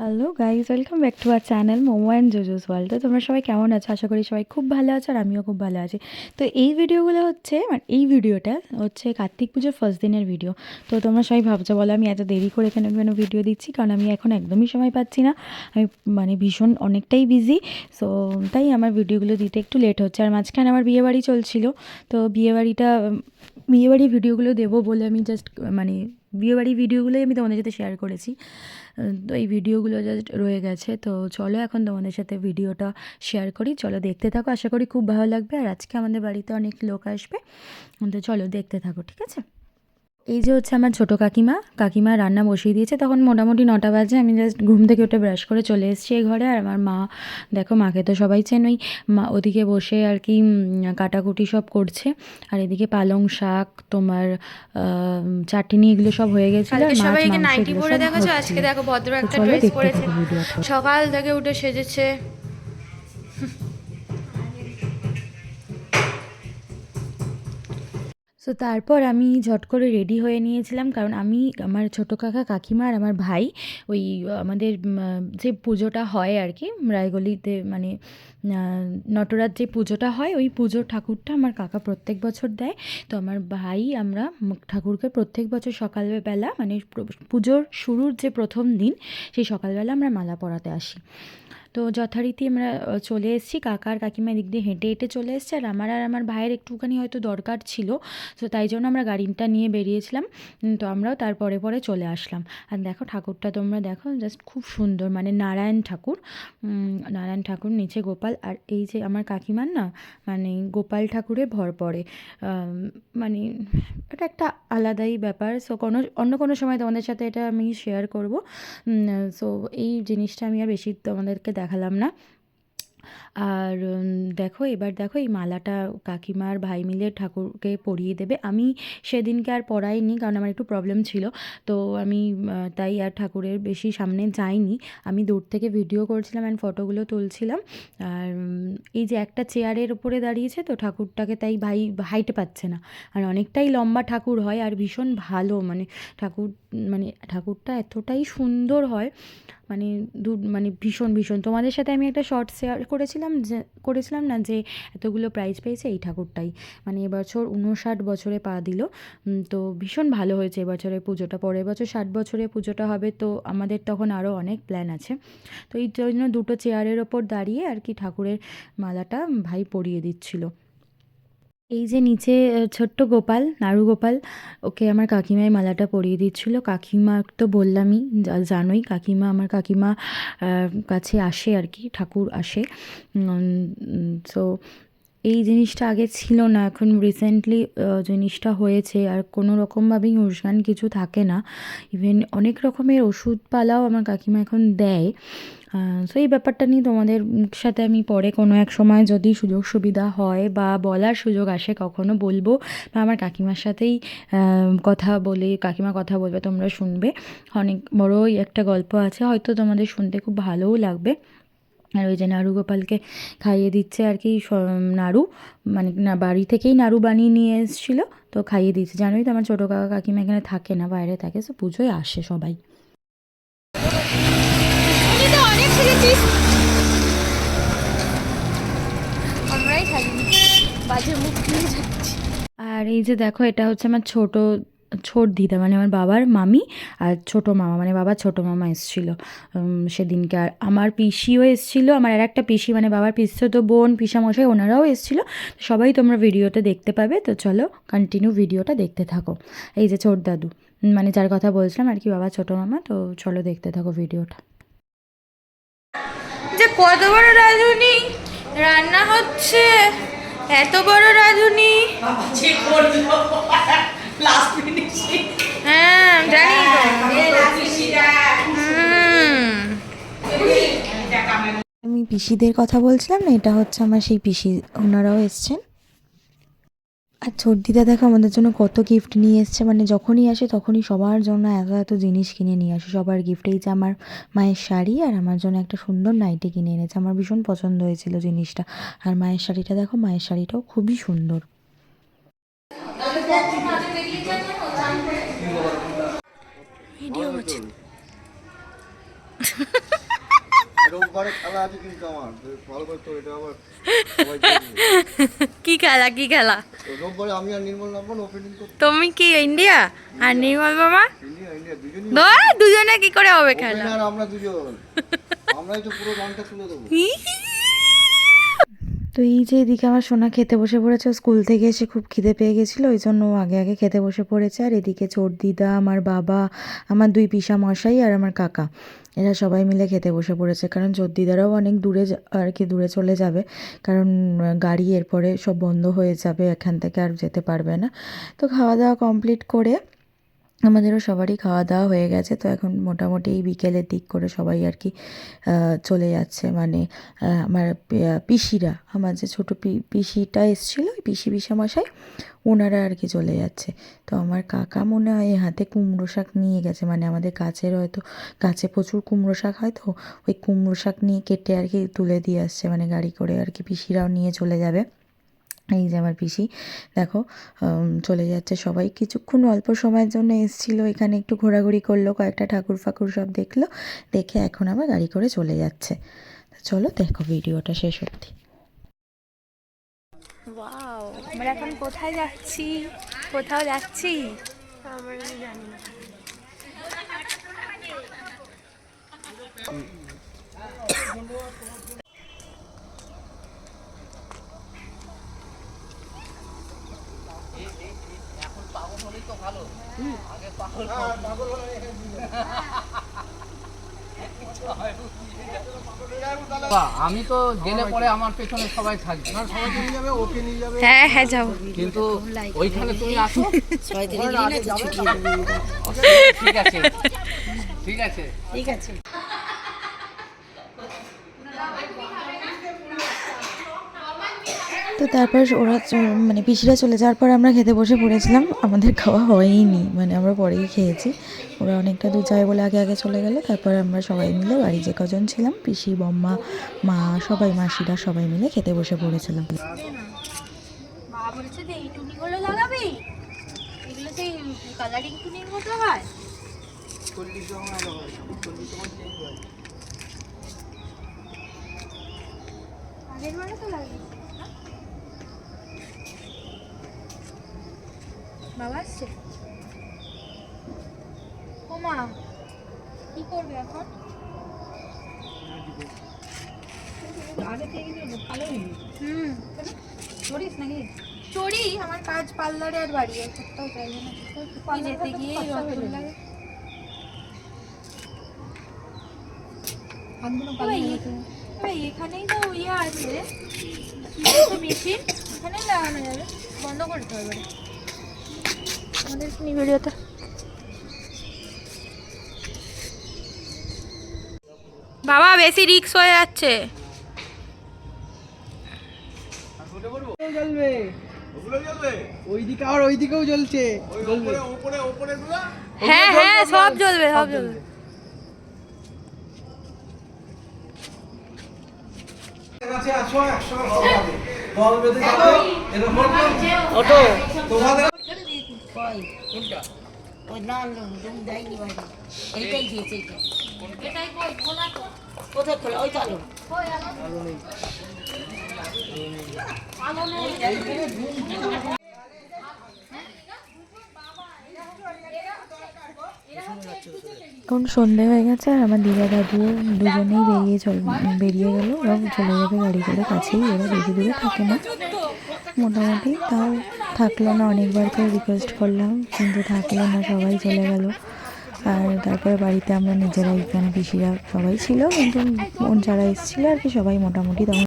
Hello guys, welcome back to our channel Momo and Jojo's world. তো তোমরা সবাই কেমন আছো? আশা করি সবাই খুব ভালো আছো আর আমিও খুব ভালো আছি। তো এই ভিডিওগুলো হচ্ছে এই ভিডিওটা হচ্ছে কার্তিক পুজোর ফার্স্ট দিনের ভিডিও। তো তোমরা সবাই ভাবছো বলো আমি এত দেরি করে কেন কেন ভিডিও দিচ্ছি, কারণ আমি এখন একদমই সময় পাচ্ছি না। আমি ভীষণ অনেকটাই বিজি, সো তাই আমার ভিডিওগুলো দিতে একটু লেট হচ্ছে। আর মাঝখানে আমার বিয়েবাড়ি চলছিল, তো বিয়েবাড়ি ভিডিওগুলো দেবো বলে আমি জাস্ট বিয়েবাড়ি ভিডিওগুলোই আমি তোমাদের সাথে শেয়ার করেছি। তো এই ভিডিওগুলো জাস্ট রয়ে গেছে। তো চলো এখন তোমাদের সাথে ভিডিওটা শেয়ার করি, চলো দেখতে থাকো, আশা করি খুব ভালো লাগবে। আর আজকে আমাদের বাড়িতে অনেক লোক আসবে, তো চলো দেখতে থাকো, ঠিক আছে? এই যে হচ্ছে আমার ছোটো কাকিমা রান্না বসিয়ে দিয়েছে। তখন মোটামুটি 9টা বাজে, আমি জাস্ট ঘুম থেকে উঠে ব্রাশ করে চলে এসেছি এই ঘরে। আর আমার মা, দেখো মাকে তো সবাই চেনই, মা ওদিকে বসে আর কি কাটাকুটি সব করছে। আর এদিকে পালং শাক, তোমার চাটনি, এগুলো সব হয়ে গেছিলো। আর মাছ মাংস নাইটি এগুলো পরে সব দেখেছো, হচ্ছিল। আজকে দেখো ভদ্র তো একটা চলো ড্রেস দেখতে পরেছে, থাকো ভিডিওটা। সকাল থেকে উঠে সেজেছে। সো তারপর আমি ঝট করে রেডি হয়ে নিয়েছিলাম, কারণ আমি, আমার ছোটো কাকিমা আর আমার ভাই ওই আমাদের যে পুজোটা হয় আর কি রায়গলিতে, নটরাজ যে পুজোটা হয়, ওই পুজোর ঠাকুরটা আমার কাকা প্রত্যেক বছর দেয়। তো আমার ভাই, আমরা ঠাকুরকে প্রত্যেক বছর সকালবেলা, পুজোর শুরুর যে প্রথম দিন, সেই সকালবেলা আমরা মালা পরাতে আসি। তো যথারীতি আমরা চলে এসেছি, কাকা আর কাকিমা দিক দিয়ে হেঁটে হেঁটে চলে এসছে। আর আমার ভাইয়ের একটুখানি হয়তো দরকার ছিল, তো তাই জন্য আমরা গাড়িটা নিয়ে বেরিয়েছিলাম। তো আমরাও তারপরে পরে চলে আসলাম। আর দেখো ঠাকুরটা তোমরা দেখো, জাস্ট খুব সুন্দর, নারায়ণ ঠাকুর, নিচে গোপাল। আর এই যে আমার কাকিমার না, গোপাল ঠাকুরের ভর পড়ে, মানে এটা একটা আলাদাই ব্যাপার। সো অন্য কোনো সময় তোমাদের সাথে এটা আমি শেয়ার করব। সো এই জিনিসটা আমি আর বেশি তোমাদেরকে দেখালাম না। আর এবার দেখো এই মালাটা কাকিমা আর ভাই মিলে ঠাকুরকে পরিয়ে দেবে। আমি সেদিনকে আর পরাইনি, কারণ আমার একটু প্রবলেম ছিল। তো আমি তাই আর ঠাকুরের বেশি সামনে যাইনি। আমি দূর থেকে ভিডিও করছিলাম অ্যান্ড ফটোগুলো তুলছিলাম। আর এই যে একটা চেয়ারের উপরে দাঁড়িয়েছে, তো ঠাকুরটাকে তাই ভাই হাইটে পাচ্ছে না। আর অনেকটাই লম্বা ঠাকুর হয়, আর ভীষণ ভালো, ঠাকুরটা এতটাই সুন্দর হয়, ভীষণ ভীষণ। তোমাদের সাথে আমি একটা শর্ট শেয়ার করেছিলাম না, যে এতগুলো প্রাইজ পেয়েছে এই ঠাকুরটাই। এবছর 59 বছরে পা দিল। তো ভীষণ ভালো হয়েছে এবছরের পুজোটা। পরের বছর 60 বছরে পুজোটা হবে, তো আমাদের তখন আরও অনেক প্ল্যান আছে। তো এই জন্য দুটো চেয়ারের ওপর দাঁড়িয়ে আর কি ঠাকুরের মালাটা ভাই পরিয়ে দিচ্ছিল। এই যে নিচে ছোট্ট গোপাল, নাড়ু গোপাল, ওকে আমার কাকিমাই মালাটা পরিয়ে দিচ্ছিল। কাকিমা তো বললামই, জানোই আমার কাকিমা কাছে আসে আর কি, ঠাকুর আসে। সো এই জিনিসটা আগে ছিল না, এখন রিসেন্টলি জিনিসটা হয়েছে। আর কোনো রকমভাবেই হুঁশজ্ঞান কিছু থাকে না। ইভেন অনেক রকমের ওষুধপালাও আমার কাকিমা এখন দেয়। সো এই ব্যাপারটা নিয়ে তোমাদের সাথে আমি পরে কোনো এক সময় যদি সুযোগ সুবিধা হয় বা বলার সুযোগ আসে কখনো, বলবো। বা আমার কাকিমার সাথেই কাকিমা কথা বলবে, তোমরা শুনবে। অনেক বড়ই একটা গল্প আছে, হয়তো তোমাদের শুনতে খুব ভালোও লাগবে। আর ওই যে নাড়ু গোপালকে খাইয়ে দিচ্ছে আর কি, নাড়ু, না বাড়ি থেকেই নাড়ু বানিয়ে নিয়ে এসেছিলো, তো খাইয়ে দিচ্ছে। জানোই তো আমার ছোটো কাকিমা এখানে থাকে না, বাইরে থাকে, সো পুজোয় আসে সবাই। আর এই যে দেখো, এটা হচ্ছে আমার ছোট দিদা, আমার বাবার মামি, আর ছোটো মামা, বাবার ছোটো মামা এসেছিলো সেদিনকে। আর আমার পিসিও এসেছিলো, আমার আর একটা পিসি, বাবার পিসতো বোন, পিসামশাই, ওনারাও এসেছিলো। সবাই তোমরা ভিডিওটা দেখতে পাবে। তো চলো কন্টিনিউ ভিডিওটা দেখতে থাকো। এই যে ছোট দাদু, যার কথা বলছিলাম আর কি, বাবার ছোটো মামা। তো চলো দেখতে থাকো ভিডিওটা। যে কত বড় রাঁধুনি রান্না হচ্ছে, এত বড় রাঁধুনি। হ্যাঁ জানি আমি পিসিদের কথা বলছিলাম না, এটা হচ্ছে আমার সেই পিসি, ওনারাও এসছেন। আর ছোটদিদা দেখো আমাদের জন্য কত গিফট নিয়ে এসছে, যখনই আসে তখনই সবার জন্য এত এত জিনিস কিনে নিয়ে আসে, সবার গিফট। এই যে আমার মায়ের শাড়ি, আর আমার জন্য একটা সুন্দর নাইটি কিনে এনেছে, আমার ভীষণ পছন্দ হয়েছিল জিনিসটা। আর মায়ের শাড়িটা দেখো, মায়ের শাড়িটাও খুবই সুন্দর। ভিডিও করছে। রোববারে খেলা আছে কিন্তু আমার ভালো করে তো এটা আবার সবাই দেখবে। কি খেলা কি খেলা? তো রোববারে আমি আর নির্মল নামবো ওপেনিং করতে। তুমি কি ইন্ডিয়া আর নির্মল মামা? ইন্ডিয়া ইন্ডিয়া দুজনই দুজনে কি করে হবে খেলা? আর আমরা দুজন আমরাই তো পুরো গানটা তুলে দেবো। তো এই যে এদিকে আমার সোনা খেতে বসে পড়েছে, ও স্কুল থেকে এসে খুব খিদে পেয়ে গেছিলো, ওই জন্য ও আগে আগে খেতে বসে পড়েছে। আর এদিকে চোরদিদা, আমার বাবা, আমার দুই পিসা মশাই আর আমার কাকা, এরা সবাই মিলে খেতে বসে পড়েছে। কারণ চোরদিদারাও অনেক দূরে আর কি দূরে চলে যাবে, কারণ গাড়ি এরপরে সব বন্ধ হয়ে যাবে, এখান থেকে আর যেতে পারবে না। তো খাওয়া দাওয়া কমপ্লিট করে আমাদেরও সবারই খাওয়া দাওয়া হয়ে গেছে। তো এখন মোটামুটি এই বিকেলের দিক করে সবাই আর কি চলে যাচ্ছে। মানে আমার পিসিরা, আমার যে ছোটো পিসিটা এসেছিলো, ওই পিসামশাই, ওনারা আর কি চলে যাচ্ছে। তো আমার কাকা মনে হয় হাতে কুমড়ো শাক নিয়ে গেছে, মানে আমাদের গাছের হয়তো গাছে প্রচুর কুমড়ো শাক হয়, তো ওই কুমড়ো শাক নিয়ে কেটে আর কি তুলে দিয়ে আসছে, মানে গাড়ি করে আর কি পিসিরাও নিয়ে চলে যাবে। এই যে আমার পিসি দেখো চলে যাচ্ছে। সবাই কিছুক্ষণ অল্প সময়ের জন্য এসেছিলো, এখানে একটু ঘোরাঘুরি করলো, কয়েকটা ঠাকুর ফাকুর সব দেখলো, দেখে এখন আবার গাড়ি করে চলে যাচ্ছে। চলো দেখো ভিডিওটা শেষ অবধি। ওয়াও, আমরা এখন কোথায় যাচ্ছি? কোথাও যাচ্ছি? আমরা জানি না। আমি তো গেলে পরে আমার পেছনে সবাই থাকবে, সবাইকে নিয়ে যাবে, ওকে নিয়ে যাবে। হ্যাঁ হ্যাঁ যাবো। কিন্তু ওইখানে তুমি আসো। ঠিক আছে ঠিক আছে ঠিক আছে। তো তারপর ওরা মানে পিসিরা চলে যাওয়ার পর আমরা খেতে বসে পড়েছিলাম। আমাদের খাওয়া হয়ইনি, মানে আমরা পরেই খেয়েছি। ওরা অনেকটা দূর যায় বলে আগে আগে চলে গেলে। তারপরে আমরা সবাই মিলে বাড়ি যে কজন ছিলাম, পিসি, বম্মা, মা, সবাই, মাসিরা সবাই মিলে খেতে বসে পড়েছিলাম। মা বলছে যে এই টুনিগুলো লাগাবি, এগুলো সেই কালারিং টুনির মতো হয়। আগের বারে তো লাগিয়েছি। বাবা আসছে। ও মা কি করবে এখন? হুম, চড়ি, আমার কাজ পার্লারে আর বাড়ি আর কোথাও যাই না, যেতে গিয়ে রতন লাগে। এখানেই তো ইয়ে আছে মেশিন, এখানেই লাগানো যাবে। বন্ধ করতে হবে আমাদের ভিডিওটা। বাবা বেশি রিস্ক হয়ে যাচ্ছে। জ্বলবে ওগুলো জ্বলবে, ওইদিকে আর ওইদিকেও জ্বলছে। ওই উপরে উপরে উপরে গুলা। হ্যাঁ হ্যাঁ সব জ্বলবে সব জ্বলবে। কাছে আসো, একসঙ্গে সব হবে। বল বেঁধে যাবে এরকম অটো তোমাদের ওই লাল তুমি দেয়নি বাইরে এইটাই দিয়েছে এইটা এটাই কই খোলা তো কোথায় খোলা ওই তো আলো এখন সন্ধে হয়ে গেছে আর আমার দিদা দাদুও দুজনেই বেরিয়ে গেল। ওরা চলে যাবে গাড়ি করে, কাছেই, ওরা বেশি দূরে থাকে না মোটামুটি। তাও থাকলো না, অনেকবার করে রিকোয়েস্ট করলাম কিন্তু থাকলো না, সবাই চলে গেল। আর তারপরে বাড়িতে আমরা নিজেরাই, মানে পিসিরা সবাই ছিল, কিন্তু যারা এসেছিলো আর কি সবাই মোটামুটি তখন